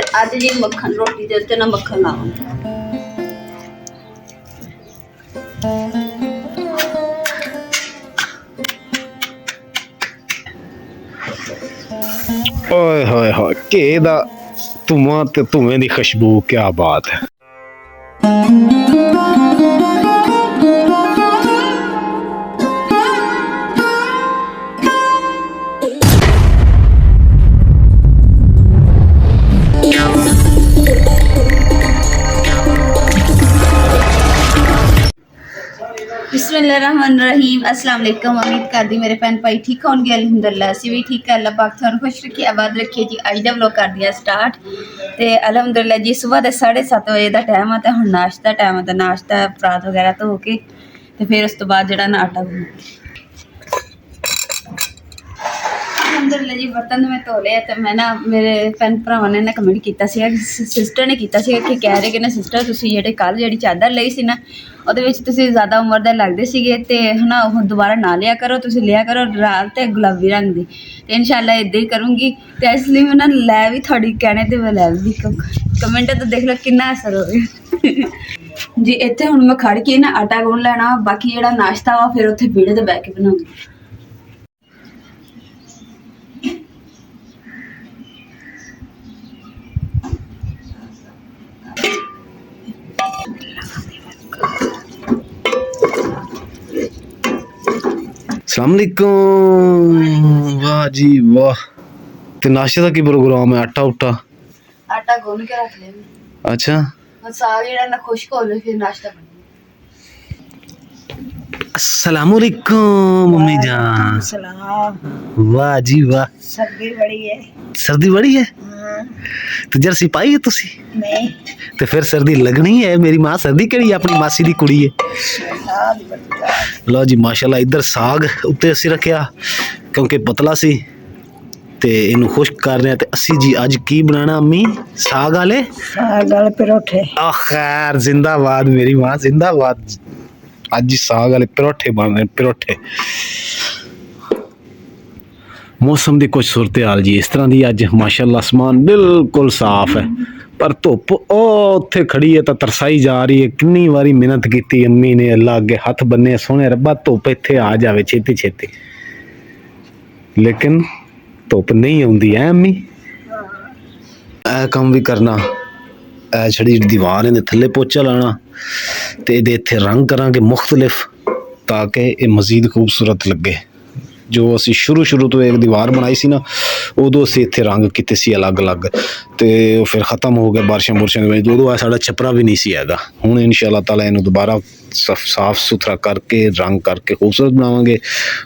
ਅੱਜ ਜੀ ਮੱਖਣ ਰੋਟੀ ਦੇ ਉੱਤੇ ਨਾ ਮੱਖਣ ਲਾਵਾਂਗੇ। ਓਏ ਹੋਏ ਹੋਏ ਘੇ ਦਾ ਧੂੰਆਂ ਤੇ ਧੂਏ ਦੀ ਖੁਸ਼ਬੂ, ਕਿਆ ਬਾਤ ਹੈ। बिस्मिल्लाहिर्रहमानिर्रहीम। अस्सलाम वालेकुम। उम्मीद करदी मेरे भैन भाई ठीक होंगे। अल्हम्दुलिल्लाह असीं भी ठीक है। अल्लाह पाक तुहानूं खुश रखे, आबाद रखे जी। अज दा व्लॉग कर दिया स्टार्ट ते अल्हम्दुलिल्लाह जी सुबह दे 7:30 बजे दा टाइम है ते हुण नाश्ता टाइम है ते नाश्ता परात वगैरह धो के ते फिर उस तो बाद जिहड़ा ना आटा अल्हम्दुलिल्लाह जी बर्तन मैं धो लिया तो मैं ना मेरे भैन भरावां ने ना कमेंट किया सिस्टर ने किया कि कह रहे कि ना सिस्टर तुसीं जिहड़ी कल जिहड़ी चादर लई सी ना ਉਹਦੇ ਵਿੱਚ ਤੁਸੀਂ ਜ਼ਿਆਦਾ ਉਮਰ ਦੇ ਲੱਗਦੇ ਸੀਗੇ ਤੇ ਹਨਾ ਉਹ ਦੁਬਾਰਾ ਨਾ ਲਿਆ ਕਰੋ, ਤੁਸੀਂ ਲਿਆ ਕਰੋ ਲਾਲ ਤੇ ਗੁਲਾਬੀ ਰੰਗ ਦੀ ਤੇ ਇਨਸ਼ਾਅੱਲਾ ਇਦਾਂ ਹੀ ਕਰੂੰਗੀ। ਤੇ ਇਸ ਲਈ ਮੈਂ ਨਾ ਲੈ ਵੀ ਤੁਹਾਡੀ ਕਹਿਣੇ ਤੇ ਮੈਂ ਲੈ ਵੀ ਕਮੈਂਟ ਤੇ ਦੇਖ ਲਓ ਕਿੰਨਾ ਅਸਰ ਹੋ ਰਿਹਾ ਜੀ। ਇੱਥੇ ਹੁਣ ਮੈਂ ਖੜ ਕੇ ਨਾ ਆਟਾ ਗੁੰਨ ਲੈਣਾ, ਬਾਕੀ ਜਿਹੜਾ ਨਾਸ਼ਤਾ ਵਾ ਫਿਰ ਉੱਥੇ ਵਿਹੜੇ ਤੇ ਬਹਿ ਕੇ ਬਣਾਉਂਗੀ। अस्सलामुअलैकुम। वाह जी वाह। ते नाश्ते का की प्रोग्राम है? आटा उटा आटा गुन के रख लेना। अच्छा साग जेड़ा ना खुश्क हो ले फिर नाश्ता बन। अस्सलामुअलैकुम मम्मी जान। सलाम। वाह जी वाह। सर्दी बड़ी है। सर्दी बड़ी है? तो जर्सी पाई है तुसी? नहीं तो फिर सर्दी लगनी है। मेरी मां सर्दी केड़ी अपनी मासी दी कुड़ी है। लो जी माशाल्लाह। इधर साग उत्ते असी रखिया क्योंकि पतला सी ते इनू खुश्क कर रहे हैं। ते असी जी अज की बनाना अम्मी? साग वाले परोठे। खैर जिंदाबाद मेरी मां जिंदाबाद। अज साग वाले परोठे बन रहे, परोठे। मौसम की कुछ सूरत हाल जी इस तरह की अज माशाल्लाह आसमान बिल्कुल साफ है पर धुप उत्थे खड़ी है तो तरसाई जा रही है। कितनी बारी मेहनत की अम्मी ने, अल्लाह अगे हथ बन्ने सोने रब्बा धुप इत्थे आ जाए छेती छेती, लेकिन धुप नहीं आती है अम्मी। ए काम भी करना, ए छड़ी दीवार इहदे थल्ले पोचा लाना ते इहदे इत्थे रंग करांगे मुख्तलिफ ताकि ये मजीद खूबसूरत लगे। जो असी शुरू तो एक दीवार बनाई सी ना उदों असी इत्थे रंग किते सी अलग अलग ते फिर खत्म हो गया बारिशां बुरशां दे विच। उदों साडा छपरा भी नहीं सी हैगा। हुण इंशाअल्लाह ताला इहनूं दोबारा साफ सुथरा करके रंग करके खूबसूरत बनावांगे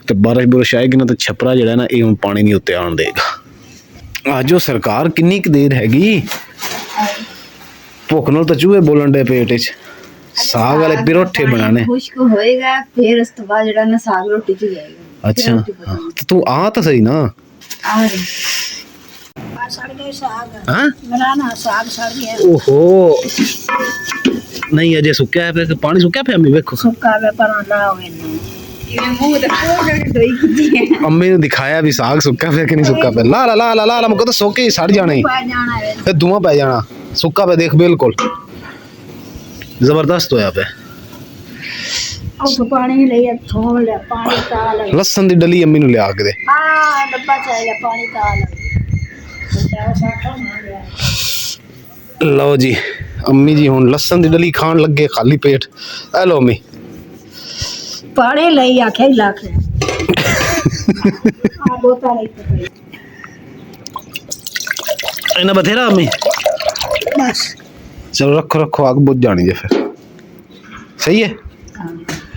ते बारिश बुरिश आएगी ना तो छपरा जिहड़ा ना ये हुण पानी नहीं उत्ते आउण देगा। अज सरकार किन्नी क देर हैगी, भुख नाल तां चूहे बोलन डे पेट च। साग वाले परोठे बनाने खुश्क होएगा फिर उस तो बाद जेड़ा ना साग रोटी च जाएगा। अच्छा तो तू आ तो सही ना। आ रही सड़ गए साग। हां बनाना साग सड़ गया। ओहो नहीं अजे सुक्या है पे पानी सुक्या पे अम्मी देखो सुक्का वे पर ना होवे ये मुंह देखो जड़ी दोई की है। अम्मी ने दिखाया भी साग सुक्का पे कि नहीं सुक्का पे। ला ला ला ला ला मुझको तो सोके ही सड़ जाने पा जाना है फिर धुआं पै जाना। सुक्का पे देख बिल्कुल जबरदस्त होया पे। तो पानी ले थोड़ ले पानी ताल लसन दी डली अम्मी नु ले आके दे। हां डब्बा चाहिए पानी ताल। लो जी अम्मी जी हुन लसन दी डली खान लगे खाली पेट। ए लो अम्मी पानी ले आखे लाख आ बोतल ले इना बथेरा अम्मी बस। चलो रखो रखो आग बुझ जानी है फिर। सही है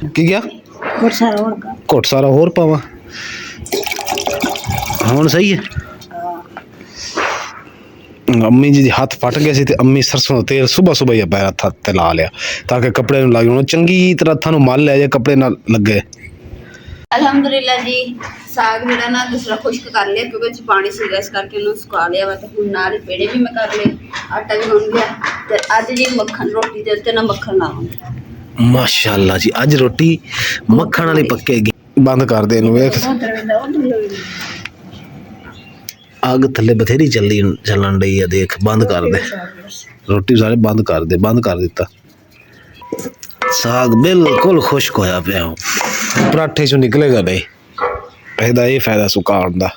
की गया घुट सारा होर पावा हुण सही है। अम्मी जी हाथ फट गए सी ते अम्मी सरसों का तेल सुबह सुबह ही पैर हथ ते ला लिया ताकि कपड़े नूं लग जाण चंगी तरह हथां नूं मल लिया जे कपड़े ना लगे। अल्हम्दुलिल्लाह जी साग जेड़ा ना दूसरा खुश्क कर लिया क्योंकि पानी सीगा इस करके उन्होंने सुका लिया वा। हुण नाल पेड़े भी मैं कर ले आटा भी गुन लिया ते अज जी मक्खन रोटी दे उत्ते ना मक्खन लावांगे। माशाअल्लाह जी अज रोटी मक्खन वाली पक्केगी। बंद कर दे इनू वेख ਅੱਗ ਥੱਲੇ ਬਥੇਰੀ ਚੱਲਣ ਡਈ ਆ, ਦੇਖ ਬੰਦ ਕਰ ਦੇ ਰੋਟੀ, ਸਾਰੇ ਬੰਦ ਕਰ ਦੇ, ਬੰਦ ਕਰ ਦਿੱਤਾ। ਸਾਗ ਬਿਲਕੁਲ ਖੁਸ਼ਕ ਹੋਇਆ ਪਿਆ, ਪਰਾਠੇ ਚੋਂ ਨਿਕਲੇਗਾ ਨਹੀਂ, ਇਹਦਾ ਇਹ ਫਾਇਦਾ ਸੁਕਾਉਣ ਦਾ।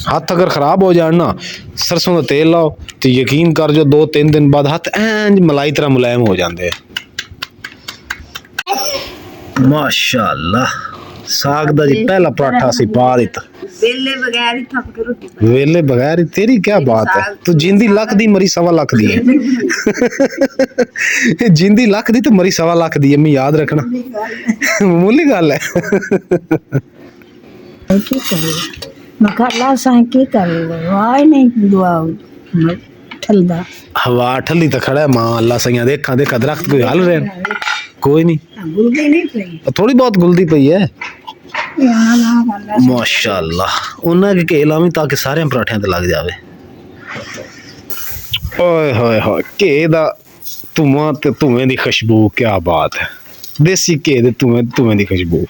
ਹੱਥ ਅਗਰ ਖਰਾਬ ਹੋ ਜਾਣ ਨਾ, ਸਰਸੋਂ ਦਾ ਤੇਲ ਲਾਓ ਤੇ ਯਕੀਨ ਕਰ ਜੋ 2-3 ਦਿਨ ਬਾਅਦ ਹੱਥ ਐਂਜ ਮਲਾਈ ਤਰ੍ਹਾਂ ਮੁਲਾਇਮ ਹੋ ਜਾਂਦੇ ਆ। ਮਾਸ਼ਾਅੱਲਾ, ਸਾਗ ਦਾ ਜੀ ਪਹਿਲਾ ਪਰਾਠਾ ਅਸੀਂ ਪਾ ਦਿੱਤਾ, ਵੇਲੇ ਬਗੈਰ ਹੀ ਥੱਪ ਕੇ ਰੋਟੀ ਪਾਈ। ਵੇਲੇ ਬਗੈਰ, ਤੇਰੀ ਕੀ ਬਾਤ ਹੈ, ਤੂੰ ਜਿੰਦੀ ਲੱਖ ਦੀ ਮਰੀ 1.25 ਲੱਖ ਦੀ ਹੈ। ਜਿੰਦੀ ਲੱਖ ਦੀ ਤੇ ਮਰੀ 1.25 ਲੱਖ ਦੀ, ਐਵੇਂ ਯਾਦ ਰੱਖਣਾ, ਮਾਮੂਲੀ ਗੱਲ ਹੈ। ਕੀ ਕਰੇ ਮਖਾਲਾ ਸਾਂ ਕੀ ਕਰੇ, ਵਾਹ ਨਹੀਂ ਦੁਆ ਠਲਦਾ ਹਵਾ ਠੱਲੀ ਤਾਂ ਖੜਾ ਹੈ, ਮਾਂ ਅੱਲਾ ਸਈਆਂ ਦੇਖਾਂ ਦਰਖਤ ਕੋਈ ਹਲ ਰਹੇ ਕੋਈ ਨਹੀਂ, ਗੁਲਦੀ ਨਹੀਂ ਪਈ ਥੋੜੀ ਬਹੁਤ ਗੁਲਦੀ ਪਈ ਹੈ। ਯਾ ਨਾ ਵਾਲਾ ਮਾਸ਼ਾਅੱਲਾ, ਉਹਨਾਂ ਕੇ ਘੇ ਲਾਵੀਂ ਤਾਂ ਕਿ ਸਾਰਿਆਂ ਪਰਾਠਿਆਂ ਤੇ ਲੱਗ ਜਾਵੇ। ਓਏ ਹੋਏ ਹੋਏ, ਘੇ ਦਾ ਧੂੰਆਂ ਤੇ ਧੂਏ ਦੀ ਖੁਸ਼ਬੂ, ਕੀ ਬਾਤ ਹੈ, ਦੇਸੀ ਘੇ ਦੇ ਧੂਏ ਦੀ ਖੁਸ਼ਬੂ,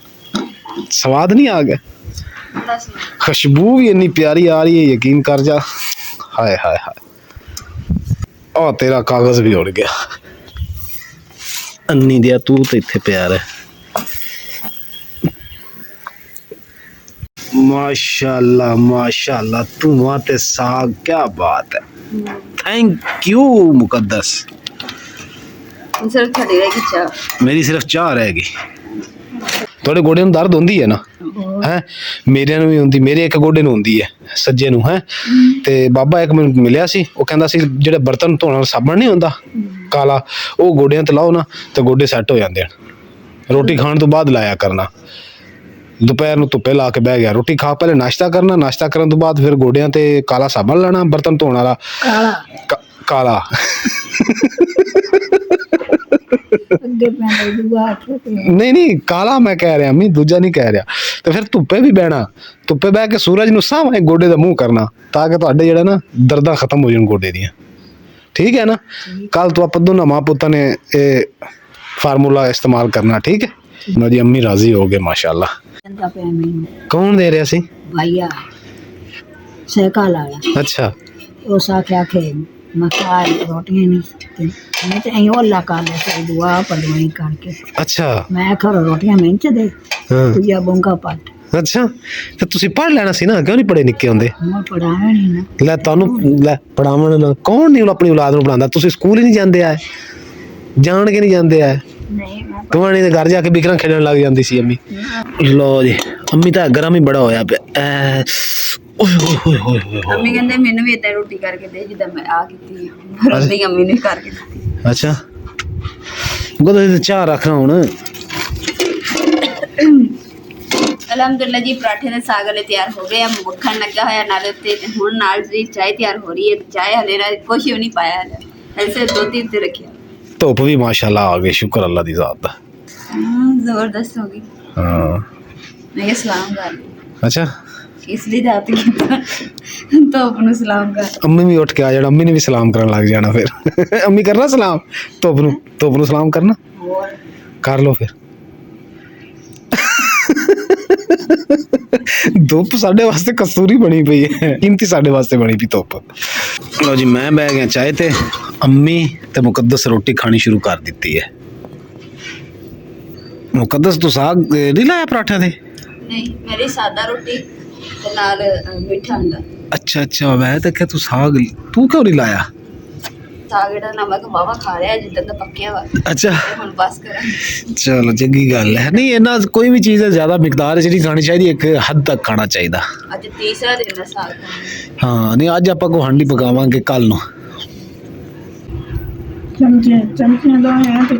ਸਵਾਦ ਨਹੀਂ ਆ ਗਿਆ, ਖੁਸ਼ਬੂ ਵੀ ਇੰਨੀ ਪਿਆਰੀ ਆ ਰਹੀ ਹੈ, ਯਕੀਨ ਕਰ ਜਾ। ਹਾਏ ਹਾਏ ਹਾਏ, ਉਹ ਤੇਰਾ ਕਾਗਜ਼ ਵੀ ਉੜ ਗਿਆ, ਅੰਨੀ ਦਿਆ ਤੂੰ ਤੇ ਇੱਥੇ ਪਿਆ ਰਹਿ। माशाल्लाह माशाल्लाह, धुआं ते साग, क्या बात है, थैंक यू मुकद्दस। ਸਿਰਫ ਤੁਹਾਡੀ ਰਹਿ ਗਈ ਚਾਹ, मेरी सिर्फ चाह रहेगी। थोड़े गोडे ਨੂੰ ਦਰਦ ਹੁੰਦੀ ਹੈ ਨਾ, ਹੈ ਮੇਰਿਆਂ ਨੂੰ ਵੀ ਹੁੰਦੀ, ਮੇਰੇ ਇੱਕ ਗੋਡੇ ਨੂੰ ਹੁੰਦੀ ਹੈ, ਸੱਜੇ ਨੂੰ ਹੈ। ਤੇ ਬਾਬਾ ਇੱਕ ਮੈਨੂੰ ਮਿਲਿਆ ਸੀ, ਉਹ ਕਹਿੰਦਾ ਸੀ ਜਿਹੜੇ ਬਰਤਨ ਧੋਣ ਵਾਲਾ ਸਾਬਣ ਨਹੀਂ ਹੁੰਦਾ ਕਾਲਾ, ਉਹ ਗੋਡਿਆਂ ਤੇ ਲਾਓ ਨਾ ਤੇ ਗੋਡੇ ਸੈੱਟ ਹੋ ਜਾਂਦੇ ਹਨ। ਰੋਟੀ ਖਾਣ ਤੋਂ ਬਾਅਦ ਲਾਇਆ ਕਰਨਾ, ਦੁਪਹਿਰ ਨੂੰ ਧੁੱਪੇ ਲਾ ਕੇ ਬਹਿ ਗਿਆ, ਰੋਟੀ ਖਾ ਪਹਿਲੇ ਨਾਸ਼ਤਾ ਕਰਨਾ, ਨਾਸ਼ਤਾ ਕਰਨ ਤੋਂ ਬਾਅਦ ਫਿਰ ਗੋਡਿਆਂ ਤੇ ਕਾਲਾ ਸਾਬਣ ਲਾਣਾ, ਬਰਤਨ ਧੋਣ ਵਾਲਾ ਕਾਲਾ। ਅੱਗੇ ਪੈਂਦਾ ਦੁਆ ਨਹੀਂ ਨਹੀਂ, ਕਾਲਾ ਮੈਂ ਕਹਿ ਰਿਹਾ, ਮੈਂ ਦੂਜਾ ਨਹੀਂ ਕਹਿ ਰਿਹਾ। ਤੇ ਫਿਰ ਧੁੱਪੇ ਵੀ ਬਹਿਣਾ, ਧੁੱਪੇ ਬਹਿ ਕੇ ਸੂਰਜ ਨੂੰ ਸਾਹਮਣੇ ਗੋਡੇ ਦਾ ਮੂੰਹ ਕਰਨਾ, ਤਾਂ ਕਿ ਤੁਹਾਡੇ ਜਿਹੜਾ ਨਾ ਦਰਦਾਂ ਖਤਮ ਹੋ ਜਾਣ ਗੋਡੇ ਦੀਆਂ, ਠੀਕ ਹੈ ਨਾ। ਕੱਲ ਤੋਂ ਆਪਾਂ ਦੋਨਾਂ ਮਾਂ ਪੁੱਤਾਂ ਨੇ ਇਹ ਫਾਰਮੂਲਾ ਇਸਤੇਮਾਲ ਕਰਨਾ, ਠੀਕ ਹੈ। ਮੇਰੀ ਅੰਮੀ ਰਾਜ਼ੀ ਹੋ ਗਏ ਮਾਸ਼ਾਅੱਲਾ। ਕਹਿੰਦਾ ਪਿਆ ਮੈਨੂੰ ਕੌਣ ਦੇ ਰਿਹਾ ਸੀ? ਭਾਈਆ ਸਾਈਕਲ ਵਾਲਾ। ਅੱਛਾ, ਉਸ ਆਖਿਆ ਕਿ ਮਖਾ ਰੋਟੀਆਂ ਨਹੀਂ ਤੇ ਮੈਂ ਤੇ ਐਂ ਉਹਲਾ ਕਰ ਲਿਆ ਸੀ ਦੁਆ ਪੜਵਾਈ ਕਰਕੇ। ਅੱਛਾ, ਮੈਂ ਖਰ ਰੋਟੀਆਂ ਮੈਂ ਚ ਦੇ ਹਾਂ, ਤੂੰ ਜਾਂ ਬੋਂਗਾ ਪੱਟ ਅੱਛਾ, ਤੇ ਤੁਸੀਂ ਪੜ੍ਹ ਲੈਣਾ ਸੀ ਨਾ, ਕਿਉਂ ਨਹੀਂ ਪੜ੍ਹੇ ਨਿੱਕੇ ਹੁੰਦੇ? ਮੈਂ ਪੜਾਇਆ ਨਹੀਂ ਨਾ। ਲੈ ਤੁਹਾਨੂੰ ਲੈ ਪੜਾਵਣ ਨਾਲ ਕੌਣ ਨਹੀਂ ਆਪਣੀ ਔਲਾਦ ਨੂੰ ਪੜਾਉਂਦਾ? ਤੁਸੀਂ ਸਕੂਲ ਹੀ ਨਹੀਂ ਜਾਂਦੇ ਆ, ਜਾਣ ਕੇ ਨਹੀਂ ਜਾਂਦੇ ਆ? ਨਹੀਂ ਮੈਂ ਕਹਾਣੀ ਦੇ ਘਰ ਜਾ ਕੇ ਬਿਕਰਾਂ ਖੇਡਣ ਲੱਗ ਜਾਂਦੀ ਸੀ ਅੰਮੀ। ਲੋ ਜੀ, ਅੰਮੀ ਤਾਂ ਗਰਮ ਹੀ ਬੜਾ ਹੋਇਆ ਪਿਆ। ਓਏ ਹੋਏ ਹੋਏ ਹੋਏ ਹੋਏ। ਮੰਮੀ ਕਹਿੰਦੇ ਮੈਨੂੰ ਵੀ ਏਦਾਂ ਰੋਟੀ ਕਰਕੇ ਦੇ ਜਿੱਦਾਂ ਮੈਂ ਆ ਕੀਤੀ ਹੈ, ਰੋਟੀ ਅੰਮੀ ਨੇ ਕਰਕੇ ਦਿੱਤੀ। ਅੱਛਾ, ਗੋਦੇ ਚਾਹ ਰੱਖਣਾ ਹੁਣ। ਅਲਹਮਦੁਲਿਲਾ ਜੀ, ਪਰਾਠੇ ਦੇ ਸਾਗ ਵਾਲੇ ਤਿਆਰ ਹੋ ਗਏ ਆ, ਮੱਖਣ ਲੱਗਾ ਹੋਇਆ ਨਾਲ ਉੱਤੇ, ਤੇ ਹੁਣ ਨਾਲ ਜੀ ਚਾਹ ਤਿਆਰ ਹੋ ਰਹੀ ਹੈ। ਚਾਹ ਹਲੇ ਨਾ ਕੁਛ ਵੀ ਨਹੀਂ ਪਾਇਆ, ਐਸੇ 2-3 ਤੇ ਰੱਖਿਆ। ਧੁੱਪ ਵੀ ਮਾਸ਼ਾਅੱਲਾ ਆ ਗਈ, ਸ਼ੁਕਰ ਅੱਲਾ ਦੀ ਜ਼ਾਤ ਦਾ। ਜ਼ਬਰਦਸਤ ਹੋ ਗਈ। ਹਾਂ, ਮੈਂ ਸਲਾਮ ਕਰ ਅੱਛਾ, ਇਸ ਲਈ ਰਾਤ ਕੀਤਾ ਧੁੱਪ ਨੂੰ ਸਲਾਮ ਕਰ। ਅੰਮੀ ਵੀ ਉੱਠ ਕੇ ਆ ਜਾਣਾ, ਅੰਮੀ ਨੇ ਵੀ ਸਲਾਮ ਕਰਨ ਲੱਗ ਜਾਣਾ। ਫਿਰ ਅੰਮੀ ਕਰਨਾ ਸਲਾਮ, ਧੁੱਪ ਨੂੰ ਸਲਾਮ ਕਰਨਾ, ਹੋਰ ਕਰ ਲੋ ਫਿਰ। ਧੁੱਪ ਸਾਡੇ ਵਾਸਤੇ ਕਸੂਰੀ ਬਣੀ ਪਈ ਹੈ, ਕੀਮਤੀ ਸਾਡੇ ਵਾਸਤੇ ਬਣੀ ਪਈ ਧੁੱਪ। ਲਓ ਜੀ, ਮੈਂ ਬਹਿ ਗਿਆ ਚਾਹ ਤੇ, ਅੰਮੀ ਤੇ ਮੁਕੱਦਸ ਰੋਟੀ ਖਾਣੀ ਸ਼ੁਰੂ ਕਰ ਦਿੱਤੀ ਹੈ। ਮੁਕੱਦਸ ਤੂੰ ਸਾਗ ਨਹੀਂ ਲਾਇਆ ਪਰਾਠਿਆਂ ਤੇ? ਨਹੀਂ, ਮੇਰੀ ਸਾਦਾ ਰੋਟੀ ਤੇ ਨਾਲ ਮਿੱਠਾ ਅੰਡਾ। ਅੱਛਾ ਅੱਛਾ, ਮੈਂ ਤਾਂ ਕਿਹਾ ਤੂੰ ਸਾਗ ਤੂੰ ਕਿਉਂ ਨਹੀਂ ਲਾਇਆ? ਸਾਗ ਜਿਹੜਾ ਨਮਕ ਬਾਵਾ ਖਾ ਰਿਹਾ ਜਿੱਦਾਂ ਦਾ ਪੱਕਿਆ ਵਾ, ਅੱਛਾ, ਤੇ ਹੁਣ ਬਸ ਕਰਾਂਗੇ। ਚਲੋ ਚੰਗੀ ਗੱਲ ਹੈ। ਨਹੀਂ, ਇਹਨਾਂ ਕੋਈ ਵੀ ਚੀਜ਼ ਜ਼ਿਆਦਾ ਮਿਕਦਾਰ 'ਚ ਨਹੀਂ ਖਾਣੀ ਚਾਹੀਦੀ, ਇੱਕ ਹੱਦ ਤੱਕ ਖਾਣਾ ਚਾਹੀਦਾ। ਅੱਜ ਤੀਸਰਾ ਦਿਨ ਹੈ ਸਾਗ ਦਾ। ਹਾਂ, ਨਹੀਂ ਅੱਜ ਆਪਾਂ ਕੋ ਹਾਂਡੀ ਪਕਾਵਾਂਗੇ, ਕੱਲ ਨੂੰ। ਚਮਚੀਆਂ ਦੋ ਹੈ ਤੇ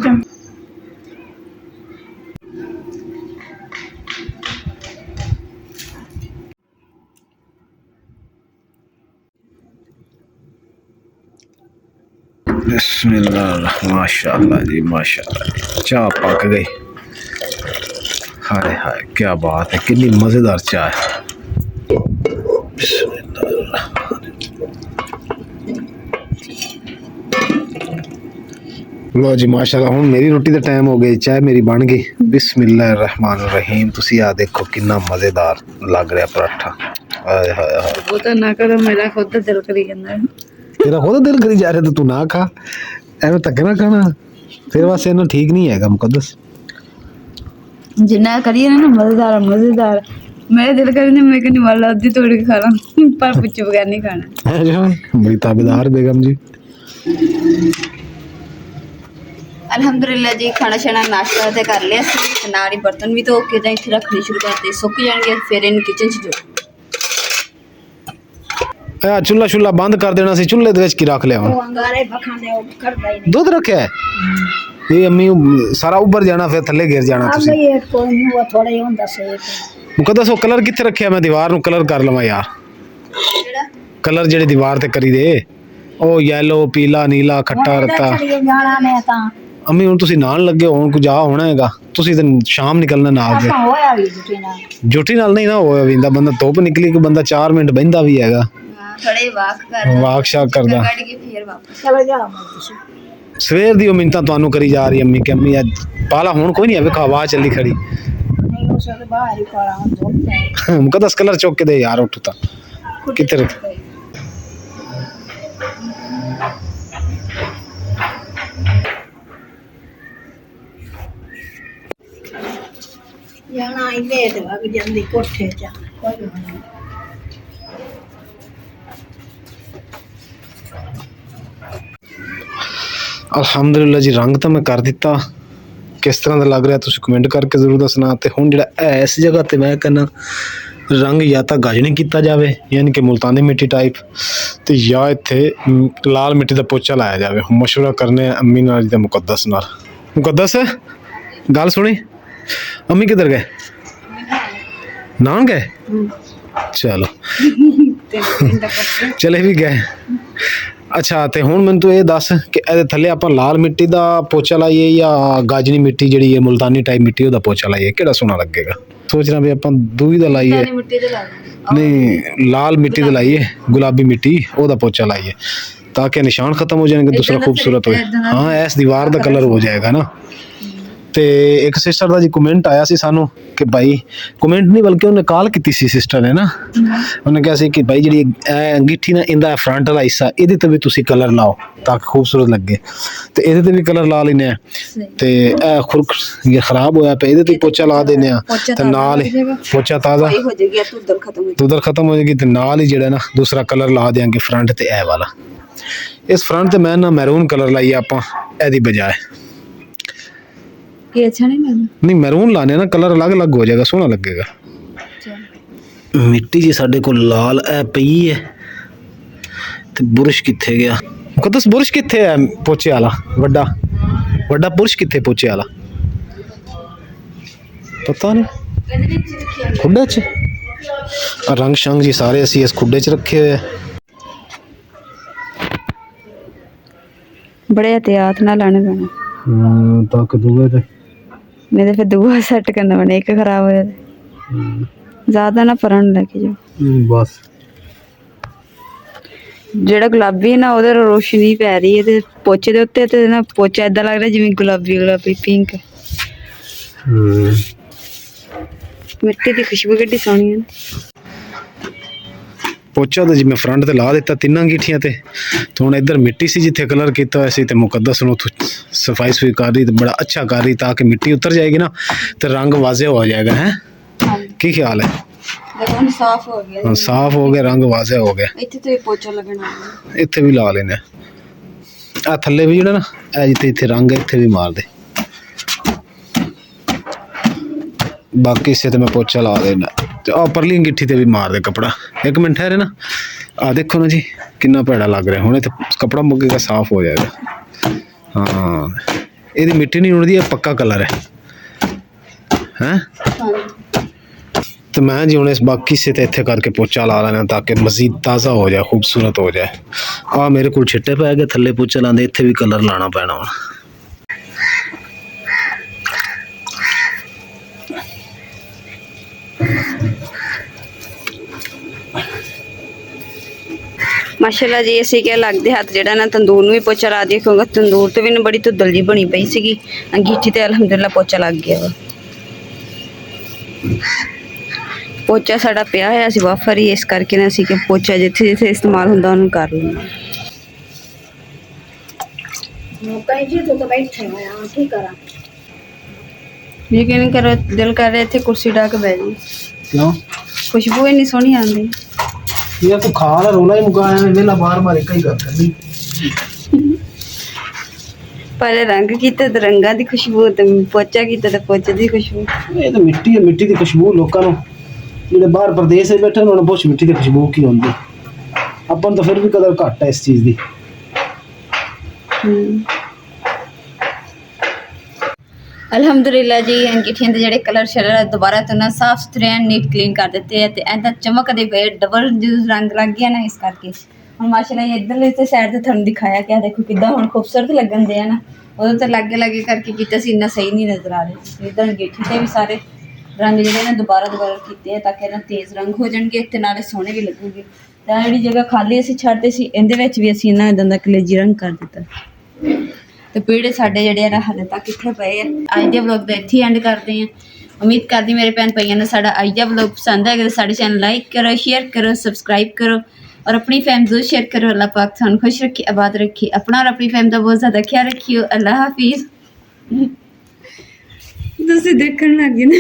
बिस्मिल्लाह, माशाअल्लाह जी माशाअल्लाह, चाय पक गई। हाय हाय, क्या बात है, कितनी मज़ेदार चाय। बिस्मिल्लाह। ਲੋ ਜੀ ਮਾਸ਼ਾਅੱਲਾ ਹੁਣ ਮੇਰੀ ਰੋਟੀ ਦਾ ਟਾਈਮ ਹੋ ਗਿਆ ਚਾਹ ਮੇਰੀ ਬਣ ਗਈ ਬਿਸਮਿल्लाहिर्रहमानिर्रहीम ਤੁਸੀਂ ਆ ਦੇਖੋ ਕਿੰਨਾ ਮਜ਼ੇਦਾਰ ਲੱਗ ਰਿਹਾ ਪਰਾਠਾ ਆਏ ਹਾਏ ਹਾਏ ਉਹ ਤਾਂ ਨਾ ਕਰੋ ਮੇਰਾ ਖੁਦ ਦਾ ਦਿਲ ਕਰੀ ਜਾਂਦਾ ਤੇਰਾ ਖੁਦ ਦਿਲ ਕਰੀ ਜਾ ਰਿਹਾ ਤੇ ਤੂੰ ਨਾ ਖਾ ਐਵੇਂ ਧੱਕੇ ਨਾ ਖਾਣਾ ਫਿਰ ਵਾਸਤੇ ਇਹਨਾਂ ਠੀਕ ਨਹੀਂ ਹੈਗਾ ਮੁਕੱਦਸ ਜਿੰਨਾ ਕਰੀਏ ਨਾ ਮਜ਼ੇਦਾਰ ਮਜ਼ੇਦਾਰ मेरा दिल कर मैं कहनी वाला अद्धी तोड़ के खा ला पर पुच्छे बगैर नहीं खाना है जो बड़ी ताबेदार बेगम जी अल्हम्दुलिल्लाह जी खाना शाना नाश्ता ते कर लिया सी ते नाल ही बर्तन भी धो के ते इत्थे रखने शुरू करते सुक जाणगे फिर इन किचन च जो आ चूल्हा शुल्ला बंद कर देना सी चूल्हे दे विच की रख लिया ਉਹ ਅੰਗਾਰੇ ਬਖਾਂਦੇ ਉਹ ਕਰਦਾ ਹੀ ਨਹੀਂ दूध रखा है ये अम्मी सारा उबर जाना फिर थल्ले गिर जाना ਆ तुसी ਗਈ ਇਹ ਕੋਈ ਨਹੀਂ ਉਹ ਥੋੜਾ ਹੀ ਹੁੰਦਾ ਸੇਕ मुकद्दस वो कलर किथे रखिया मैं दीवार नु कलर कर लवां यार जेड़ा कलर जेड़ी दीवार ते करी दे ओ येलो पीला नीला खट्टा रत्ता ਜਾਣਾ ਨੇ ਤਾਂ अम्मी हुन तुसी नाल लगे हो कुछ जा होना हैगा तुसी ते शाम निकलना नाल दे ਆਪਾਂ ਹੋਇਆ ਵੀ ਜੁਟੀ ਨਾਲ जुटी नाल नहीं ना होया विंदा बंदा धुप निकली कि बंदा 4 मिनट बहिंदा भी हैगा थोड़े वाक कर वाक शाक करदा कट के फिर वापस ਚਲੋ ਜਾ ਤੁਸੀਂ सवेर दी मिन्नतां तुहानू करी जा रही अम्मी कि अम्मी अज पाला हुन कोई नहीं है वेखो आवाज चली खड़ी ਨਹੀਂ ਉਸ ਦੇ ਬਾਹਰ ਹੀ ਕੋਲਾ ਹੁਣ ਧੁੱਪ ਹੈ मुकद्दस कलर चौक के दे यार उठ ता किथे रख ਜਾਣਾ ਹੀ ਲੇਟ ਵਗ ਜਾਂਦੀ ਕੋਠੇ 'ਚ ਕੋਈ ਨਹੀਂ ਅਲਹਮਦੁਲਿਲਾ ਜੀ ਰੰਗ ਤਾਂ ਮੈਂ ਕਰ ਦਿੱਤਾ ਕਿਸ ਤਰ੍ਹਾਂ ਦਾ ਲੱਗ ਰਿਹਾ ਤੁਸੀਂ ਕਮੈਂਟ ਕਰਕੇ ਜ਼ਰੂਰ ਦੱਸਣਾ ਤੇ ਹੁਣ ਜਿਹੜਾ ਇਸ ਜਗ੍ਹਾ ਤੇ ਮੈਂ ਕਹਿੰਦਾ ਰੰਗ ਜਾਂ ਤਾਂ ਗਾਜਣੀ ਕੀਤਾ ਜਾਵੇ ਯਾਨੀ ਕਿ ਮੁਲਤਾਨੀ ਮਿੱਟੀ ਟਾਈਪ ਤੇ ਜਾਂ ਇੱਥੇ ਲਾਲ ਮਿੱਟੀ ਦਾ ਪੋਚਾ ਲਾਇਆ ਜਾਵੇ ਮਸ਼ਵਰਾ ਕਰਨੇ ਆ ਅੰਮੀ ਨਾਲ ਜੀ ਤੇ ਮੁਕੱਦਸ ਨਾਲ ਮੁਕੱਦਸ ਗੱਲ ਸੁਣੀ ਅੰਮੀ ਕਿੱਧਰ ਗਏ ਨਾਨ ਗਏ ਚਲੋ ਚਲੇ ਵੀ ਗਏ ਅੱਛਾ ਤੇ ਹੁਣ ਮੈਨੂੰ ਤੂੰ ਇਹ ਦੱਸ ਕਿ ਇਹਦੇ ਥੱਲੇ ਆਪਾਂ ਲਾਲ ਮਿੱਟੀ ਦਾ ਪੋਚਾ ਲਾਈਏ ਜਾਂ ਗਾਜਣੀ ਮਿੱਟੀ ਜਿਹੜੀ ਹੈ ਮੁਲਤਾਨੀ ਟਾਈਪ ਮਿੱਟੀ ਉਹਦਾ ਪੋਚਾ ਲਾਈਏ ਕਿਹੜਾ ਸੋਹਣਾ ਲੱਗੇਗਾ ਸੋਚ ਰਿਹਾ ਵੀ ਆਪਾਂ ਦੂਈ ਦਾ ਲਾਈਏ मिट्टी ते ला नहीं लाल मिट्टी तो लाइए गुलाबी मिट्टी ओदा पोचा लाइए ताकि निशान खत्म हो जाएंगे दूसरा खूबसूरत हो हाँ इस दीवार का कलर हो जाएगा ना ਤੇ ਇੱਕ ਸਿਸਟਰ ਦਾ ਜੀ ਕਮੈਂਟ ਆਇਆ ਸੀ ਸਾਨੂੰ ਕਿ ਭਾਈ ਕਮੈਂਟ ਨਹੀਂ ਬਲਕਿ ਉਹਨੇ ਕਾਲ ਕੀਤੀ ਸੀ ਸਿਸਟਰ ਨੇ ਨਾ ਉਹਨੇ ਕਿਹਾ ਸੀ ਕਿ ਭਾਈ ਜਿਹੜੀ ਇਹ ਅੰਗੀਠੀ ਨਾ ਇਹਦਾ ਫਰੰਟ ਵਾਲਾ ਹਿੱਸਾ ਇਹਦੇ ਤੇ ਵੀ ਤੁਸੀਂ ਕਲਰ ਲਾਓ ਤਾਂ ਕਿ ਖੂਬਸੂਰਤ ਲੱਗੇ ਤੇ ਇਹਦੇ ਤੇ ਵੀ ਕਲਰ ਲਾ ਲੈਨੇ ਆ ਤੇ ਇਹ ਖੁਰਕ ਇਹ ਖਰਾਬ ਹੋਇਆ ਪਿਆ ਇਹਦੇ ਤੇ ਪੋਚਾ ਲਾ ਦੇਨੇ ਆ ਤੇ ਨਾਲ ਹੀ ਪੋਚਾ ਤਾਜ਼ਾ हो जाएगी तुदर खत्म हो ਉਧਰ ਖਤਮ ਹੋ ਜਾਏਗੀ ਤੇ ਨਾਲ ਹੀ ਜਿਹੜਾ ਨਾ ਦੂਸਰਾ ਕਲਰ ਲਾ ਦੇਾਂਗੇ ਫਰੰਟ ਤੇ ਇਹ ਵਾਲਾ ਇਸ ਫਰੰਟ ਤੇ ਮੈਂ ਨਾ ਮੈਰੂਨ ਕਲਰ ਲਾਈਏ ਆਪਾਂ ਇਹਦੀ ਬਜਾਏ ये अच्छा नहीं लगता नहीं मैरून लाने ना कलर अलग अलग हो जाएगा सोहना लगेगा मिट्टी जी साडे को लाल ए पई है ते बुरश किथे गया मुकद्दस बुरश किथे है पोचे वाला वड्डा वड्डा बुरश किथे पोचे वाला पता नहीं खुडे च रंग शंग जी सारे असी इस खुडे च रखे हुए बड़े एहतियात ना लाने पैना ताकि दूए ते नहीं तो फिर दूआ सेट करना पड़े एक खराब हो जाए ज्यादा ना परण लेके जाओ बस ਜਿਹੜਾ ਗੁਲਾਬੀ ਨਾ ਉਹਦੇ ਰੋਸ਼ਨੀ ਪੈ ਰਹੀ ਹੈ ਤੇ ਪੋਚੇ ਦੇ ਉੱਤੇ ਤੇ ਨਾ ਪੋਚਾ ਇਦਾਂ ਲੱਗ ਰਿਹਾ ਜਿਵੇਂ ਗੁਲਾਬੀ ਗੁਲਾਬੀ ਪਿੰਕ ਮਿੱਟੀ ਦੀ ਖੁਸ਼ਬੂ ਕਿੱਡੀ ਸੋਹਣੀ ਹੈ ਪੋਚਾ ਤਾਂ ਜੀ ਮੈਂ ਫਰੰਟ ਤੇ ਲਾ ਦਿੱਤਾ ਤਿੰਨਾਂ ਅੰਗੀਠੀਆਂ ਤੇ ਹੁਣ ਇੱਧਰ ਮਿੱਟੀ ਸੀ ਜਿੱਥੇ ਕਲਰ ਕੀਤਾ ਹੋਇਆ ਸੀ ਤੇ ਮੁਕੱਦਸ ਨੂੰ ਸਫਾਈ ਸੁਈ ਕਰ ਰਹੀ ਤੇ ਬੜਾ ਅੱਛਾ ਕਰ ਰਹੀ ਤਾਂ ਕਿ ਮਿੱਟੀ ਉਤਰ ਜਾਏਗੀ ਨਾ ਤੇ ਰੰਗ ਵਾਜ਼ੇ ਹੋ ਜਾਏਗਾ ਹੈ ਕੀ ਖਿਆਲ ਹੈ ਦੇਖੋ ਸਾਫ਼ ਹੋ ਗਿਆ ਹਾਂ ਸਾਫ਼ ਹੋ ਗਿਆ ਰੰਗ ਵਾਜ਼ੇ ਹੋ ਗਿਆ ਇੱਥੇ ਤੇ ਪੋਚਾ ਲੱਗਣਾ ਇੱਥੇ ਵੀ ਲਾ ਲੈਨੇ ਆ ਥੱਲੇ ਵੀ ਜਿਹੜਾ ਨਾ ਇਹ ਜਿੱਥੇ ਇੱਥੇ ਰੰਗ ਇੱਥੇ ਵੀ ਮਾਰ ਦੇ ਬਾਕੀ ਸੇ ਤੇ ਮੈਂ ਪੋਚਾ ਲਾ ਦੇਣਾ ਤੇ ਆ ਪਰਲੀ ਅੰਗੀਠੀ ਤੇ ਵੀ ਮਾਰ ਦੇ ਕਪੜਾ ਇੱਕ ਮਿੰਟ ਠਹਿਰੇ ਨਾ ਆ ਦੇਖੋ ਨਾ ਜੀ ਕਿੰਨਾ ਭੈੜਾ ਲੱਗ ਰਿਹਾ ਹੁਣ ਇੱਥੇ ਕਪੜਾ ਮੁੱਕੇਗਾ ਸਾਫ਼ ਹੋ ਜਾਏਗਾ ਹਾਂ ਇਹਦੀ ਮਿੱਟੀ ਨਹੀਂ ਉੜਦੀ ਇਹ ਪੱਕਾ ਕਲਰ ਹੈ तो मैं जी हूँ इस बाकी से तो इतने करके पोचा ला लेना ताकि मजीद ताज़ा हो जाए खूबसूरत हो जाए आ मेरे को छिट्टे पै गए थले पोचा लाते इतने भी कलर लाना पैना हुण ਮਾਸ਼ਾਅੱਲਾ ਜੀ ਅਸੀਂ ਕਿਹਾ ਲੱਗਦੇ ਹੱਥ ਜਿਹੜਾ ਨਾ ਤੰਦੂਰ ਨੂੰ ਵੀ ਪੋਚਾ ਲਾ ਦਈਏ, ਕਿਉਂਕਿ ਤੰਦੂਰ ਤੇ ਵੀ ਨਾ ਬੜੀ ਧੁੱਦਲ ਜੀ ਬਣੀ ਪਈ ਸੀਗੀ। ਅੰਗੀਠੀ ਤੇ ਅਲਹਮਦੁਲਿਲਾ ਪੋਚਾ ਲੱਗ ਗਿਆ ਵਾ। ਪੋਚਾ ਸਾਡਾ ਪਿਆ ਹੋਇਆ ਸੀ ਵਾਫਰ ਹੀ, ਇਸ ਕਰਕੇ ਨਾ ਅਸੀਂ ਕਿ ਪੋਚਾ ਜਿੱਥੇ ਜਿੱਥੇ ਇਸਤੇਮਾਲ ਹੁੰਦਾ ਉਹਨੂੰ ਕਰ ਲੈਂਦੇ। ਕਈ ਜੀ ਤੋਂ ਬੈਠੇ ਹੋਇਆ ਕੀ ਕਰਾਂ। ਯਕੀਨ ਕਰੋ ਦਿਲ ਕਰ ਰਿਹਾ ਇੱਥੇ ਕੁਰਸੀ ਢਾ ਕੇ ਬਹਿ ਜੀ, ਕਿਉਂ ਖੁਸ਼ਬੂ ਇੰਨੀ ਸੋਹਣੀ ਆਉਂਦੀ। ਯਾਰ ਤੂੰ ਖਾ ਲਾ, ਰੋਲਾ ਹੀ ਮੁਕਾਇਆ ਮੈਂ ਵੇਲਾ ਬਾਰ ਬਾਰ ਇੱਕ ਹੀ ਗੱਲ ਕਰਨੀ। ਪਰ ਰੰਗ ਕੀਤਾ ਤੇ ਰੰਗਾਂ ਦੀ ਖੁਸ਼ਬੂ, ਤੇ ਪੋਚਾ ਕੀਤਾ ਤੇ ਪੋਚੇ ਦੀ ਖੁਸ਼ਬੂ। ਇਹ ਤਾਂ ਮਿੱਟੀ ਹੈ, ਮਿੱਟੀ ਦੀ ਖੁਸ਼ਬੂ ਲੋਕਾਂ ਨੂੰ ਜਿਹੜੇ ਬਾਹਰ ਪ੍ਰਦੇਸ਼ 'ਚ ਬੈਠੇ ਉਹਨਾਂ ਨੂੰ ਪੁੱਛ ਮਿੱਟੀ ਦੀ ਖੁਸ਼ਬੂ ਕੀ ਹੁੰਦੀ। ਆਪਾਂ ਨੂੰ ਤਾਂ ਫਿਰ ਵੀ ਕਦਰ ਘੱਟ ਹੈ ਇਸ ਚੀਜ਼ ਦੀ। ਅਲਹਮਦੁਲਿਲਾ ਜੀ ਅੰਗੀਠੀਆਂ ਦੇ ਜਿਹੜੇ ਕਲਰ ਸ਼ਲਰ ਦੁਬਾਰਾ ਤੋਂ ਨਾ ਸਾਫ ਸੁਥਰੇ ਐਨ ਨੀਟ ਕਲੀਨ ਕਰ ਦਿੱਤੇ ਆ ਤੇ ਐਦਾਂ ਚਮਕਦੇ ਪਏ, ਡਬਲ ਰੰਗ ਲੱਗ ਗਿਆ ਨਾ, ਇਸ ਕਰਕੇ ਹੁਣ ਮਾਸ਼ਾਅੱਲਾ ਇੱਧਰਲੇ ਤੇ ਸਾਈਡ ਤੇ ਤੁਹਾਨੂੰ ਦਿਖਾਇਆ ਕਿ ਦੇਖੋ ਕਿੱਦਾਂ ਹੁਣ ਖੂਬਸੂਰਤ ਲੱਗਣ ਦੇ ਆ ਨਾ। ਉਦੋਂ ਤਾਂ ਲਾਗੇ ਕਰਕੇ ਕੀਤਾ ਸੀ, ਇੰਨਾ ਸਹੀ ਨਹੀਂ ਨਜ਼ਰ ਆ ਰਿਹਾ। ਇੱਧਰ ਅੰਗੀਠੀ ਤੇ ਵੀ ਸਾਰੇ ਰੰਗ ਜਿਹੜੇ ਨਾ ਦੁਬਾਰਾ ਕੀਤੇ ਆ ਤਾਂ ਕਿ ਇਹਨਾਂ ਤੇਜ਼ ਰੰਗ ਹੋ ਜਾਣਗੇ ਤੇ ਨਾਲੇ ਸੋਹਣੇ ਵੀ ਲੱਗੂਗੇ। ਤਾਂ ਜਿਹੜੀ ਜਗ੍ਹਾ ਖਾਲੀ ਅਸੀਂ ਛੱਡਦੇ ਸੀ ਇਹਦੇ ਵਿੱਚ ਵੀ ਅਸੀਂ ਇਹਨਾਂ ਇਦਾਂ ਦਾ ਕਲੇਜੀ ਰੰਗ ਕਰ ਦਿੱਤਾ। ਤੇ ਪੀੜੇ ਸਾਡੇ ਜਿਹੜੇ ਆ ਹਾਲੇ ਤੱਕ ਇੱਥੇ ਪਏ ਆ। ਅੱਜ ਦੇ ਵਲੌਗ ਦਾ ਇੱਥੇ ਐਂਡ ਕਰਦੇ ਆ। ਉਮੀਦ ਕਰਦੀ ਮੇਰੇ ਭੈਣ ਭਾਈਆਂ ਨੂੰ ਸਾਡਾ ਅੱਜ ਦਾ ਵਲੌਗ ਪਸੰਦ ਆਏਗਾ। ਸਾਡੇ ਚੈਨਲ ਲਾਈਕ ਕਰੋ, ਸ਼ੇਅਰ ਕਰੋ, ਸਬਸਕ੍ਰਾਈਬ ਕਰੋ और अपनी फैम जरूर शेयर करो। अल्लाह पाक थानू खुश रखे, आबाद रखे, अपना और अपनी फैम का बहुत ज़्यादा ख्याल रखियो। अल्लाह हाफिज़। तुसी देखने लग गए ना।